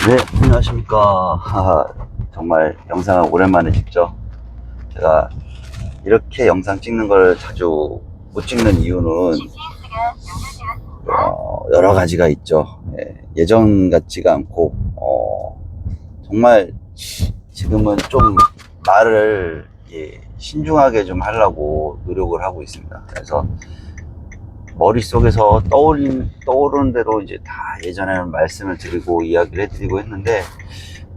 네, 안녕하십니까. 정말 영상을 오랜만에 찍죠. 제가 이렇게 영상 찍는 걸 자주 못 찍는 이유는 여러 가지가 있죠. 예전 같지가 않고 정말 지금은 좀 말을 신중하게 좀 하려고 노력을 하고 있습니다. 그래서 머릿속에서 떠오르는 대로 이제 다 예전에는 말씀을 드리고 이야기를 해드리고 했는데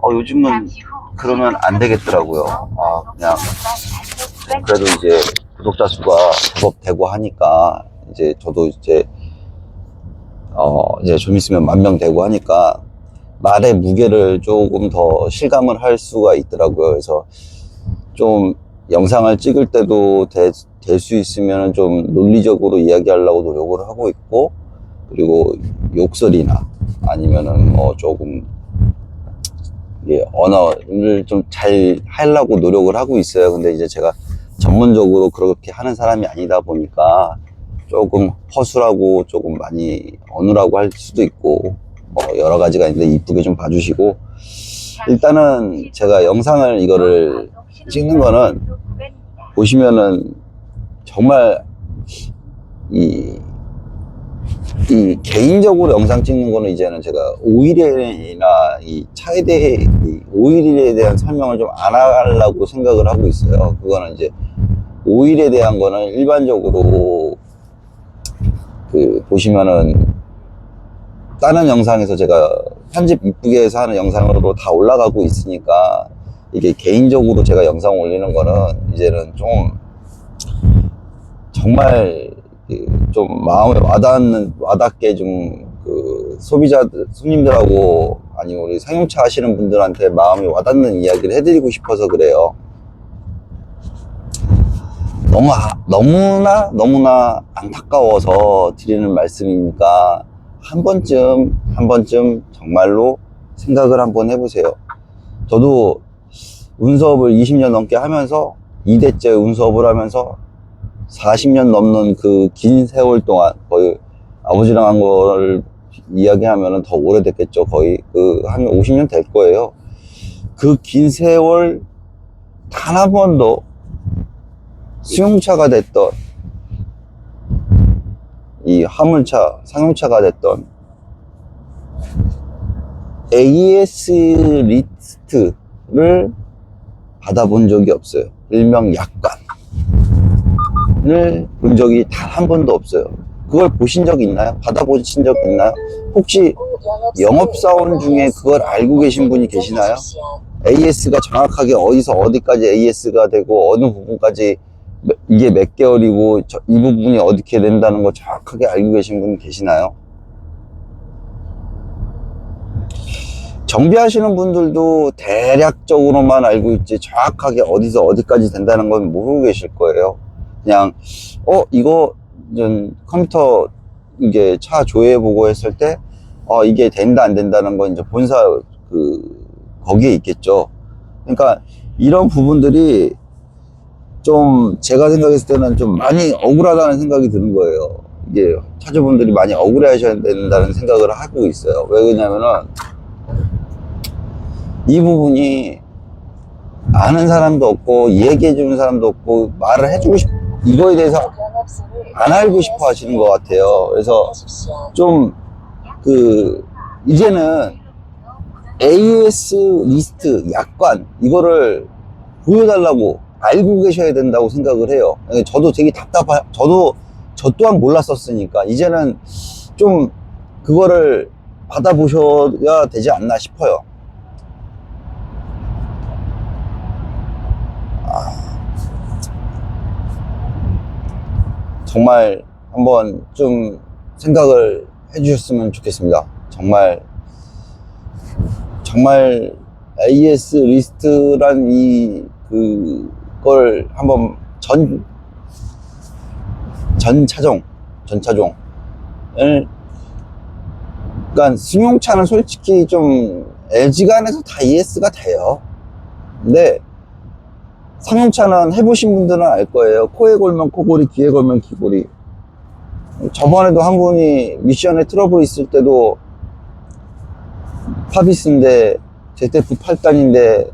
요즘은 그러면 안 되겠더라고요. 그냥 그래도 이제 구독자 수가 제법 되고 하니까 이제 저도 이제 좀 있으면 10,000명 되고 하니까 말의 무게를 조금 더 실감을 할 수가 있더라고요. 그래서 좀 영상을 찍을 때도 될 수 있으면 좀 논리적으로 이야기하려고 노력을 하고 있고, 그리고 욕설이나 아니면은 조금 언어를 좀 잘 하려고 노력을 하고 있어요. 근데 이제 제가 전문적으로 그렇게 하는 사람이 아니다 보니까 조금 허술하고 조금 많이 어눌하고 할 수도 있고 여러 가지가 있는데 이쁘게 좀 봐주시고, 일단은 제가 영상을 이거를 찍는 거는 보시면은 정말 이 개인적으로 영상 찍는 거는 이제는 제가 오일이나 이 차에 대해 오일에 대한 설명을 좀 안 하려고 생각을 하고 있어요. 그거는 이제 오일에 대한 거는 일반적으로 보시면은 다른 영상에서 제가 편집 이쁘게 해서 하는 영상으로 다 올라가고 있으니까, 이게 개인적으로 제가 영상 올리는 거는 이제는 좀 정말 좀 마음에 와닿게 좀 손님들하고 아니면 우리 상용차 하시는 분들한테 마음에 와닿는 이야기를 해드리고 싶어서 그래요. 너무나 안타까워서 드리는 말씀이니까 한 번쯤 정말로 생각을 한번 해보세요. 저도 운수업을 20년 넘게 하면서 2대째 운수업을 하면서 40년 넘는 그 긴 세월 동안, 거의 아버지랑 한 걸 이야기하면 더 오래됐겠죠. 거의 한 50년 될 거예요. 그 긴 세월 단 한 번도 승용차가 됐던 이 화물차, 상용차가 됐던 AS 리스트를 받아본 적이 없어요. 일명 약관을 본 적이 단 한 번도 없어요. 그걸 보신 적 있나요? 받아보신 적 있나요? 혹시 영업사원 중에 그걸 알고 계신 분이 계시나요? AS가 정확하게 어디서 어디까지 AS가 되고 어느 부분까지 이게 몇 개월이고 이 부분이 어떻게 된다는 거 정확하게 알고 계신 분 계시나요? 정비하시는 분들도 대략적으로만 알고 있지 정확하게 어디서 어디까지 된다는 건 모르고 계실 거예요. 그냥 이거 컴퓨터 이게 차 조회해보고 했을 때 이게 된다 안 된다는 건 이제 본사 거기에 있겠죠. 그러니까 이런 부분들이 좀 제가 생각했을 때는 좀 많이 억울하다는 생각이 드는 거예요. 이게 차주분들이 많이 억울해 하셔야 된다는 생각을 하고 있어요. 왜 그러냐면은 이 부분이 아는 사람도 없고 얘기해 주는 사람도 없고 말을 해주고 이거에 대해서 안 알고 싶어 하시는 것 같아요. 그래서 좀 이제는 AS 리스트 약관 이거를 보여달라고 알고 계셔야 된다고 생각을 해요. 저도 되게 저 또한 몰랐었으니까 이제는 좀 그거를 받아보셔야 되지 않나 싶어요. 정말 한번 좀 생각을 해주셨으면 좋겠습니다. 정말 AS 리스트란 그걸 한번 전 차종을, 그러니까 승용차는 솔직히 좀 LG간에서 다 ES가 돼요. 근데 상용차는 해보신 분들은 알 거예요. 코에 걸면 코골이, 귀에 걸면 귀골이. 저번에도 한 분이 미션에 트러블 있을 때도 파비스인데 ZF 8단인데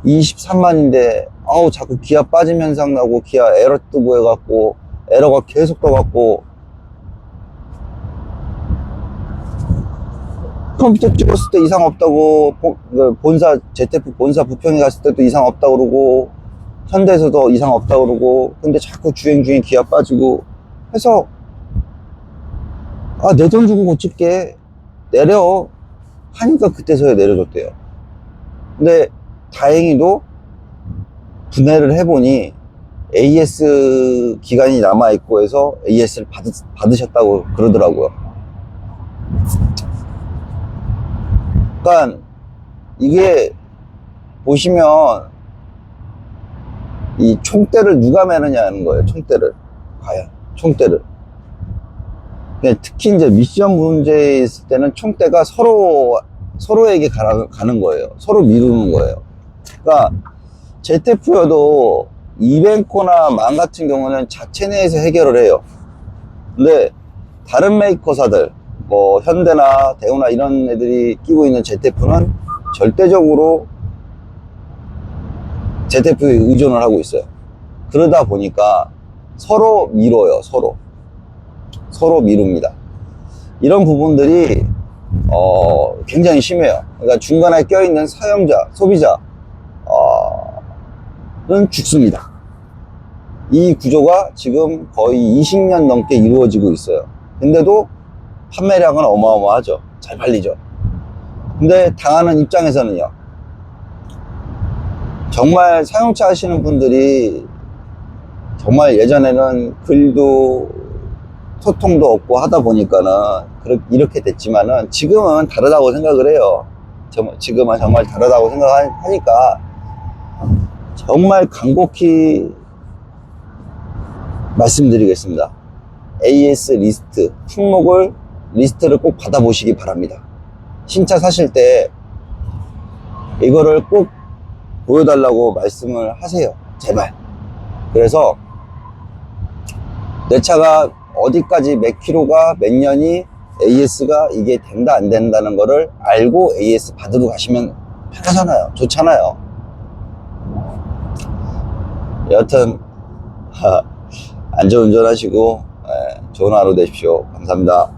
23만인데 아우 자꾸 기아 빠짐 현상 나고 기아 에러 뜨고 해갖고 에러가 계속 떠갖고 컴퓨터 찍었을 때 이상 없다고 본사 ZF 본사 부평에 갔을 때도 이상 없다고 그러고 현대에서도 이상 없다고 그러고 근데 자꾸 주행 중에 기아 빠지고 해서 아 내 돈 주고 고칠게 내려 하니까 그때서야 내려줬대요. 근데 다행히도 분해를 해보니 AS 기간이 남아있고 해서 AS를 받으셨다고 그러더라고요. 그러니까 이게 보시면 이 총대를 누가 매느냐는 거예요. 총대를 과연 총대를 특히 이제 미션 문제에 있을 때는 총대가 서로에게 가는 거예요. 서로 미루는 거예요. 그러니까 ZF여도 이벤코나 망 같은 경우는 자체 내에서 해결을 해요. 근데 다른 메이커사들 뭐 현대나 대우나 이런 애들이 끼고 있는 ZF는 절대적으로 ZF에 의존을 하고 있어요. 그러다 보니까 서로 미뤄요. 서로 미룹니다. 이런 부분들이 굉장히 심해요. 그러니까 중간에 껴있는 사용자, 소비자는 죽습니다. 이 구조가 지금 거의 20년 넘게 이루어지고 있어요. 근데도 판매량은 어마어마하죠. 잘 팔리죠. 근데 당하는 입장에서는요, 정말 사용차 하시는 분들이 정말 예전에는 글도 소통도 없고 하다 보니까는 이렇게 됐지만은 지금은 다르다고 생각을 해요. 지금은 정말 다르다고 생각하니까 정말 간곡히 말씀드리겠습니다. AS 리스트, 품목을 리스트를 꼭 받아보시기 바랍니다. 신차 사실 때 이거를 꼭 보여달라고 말씀을 하세요. 제발. 그래서 내 차가 어디까지 몇 킬로가 몇 년이 AS가 이게 된다 안 된다는 거를 알고 AS 받으러 가시면 편하잖아요. 좋잖아요. 여하튼 안전운전 하시고 좋은 하루 되십시오. 감사합니다.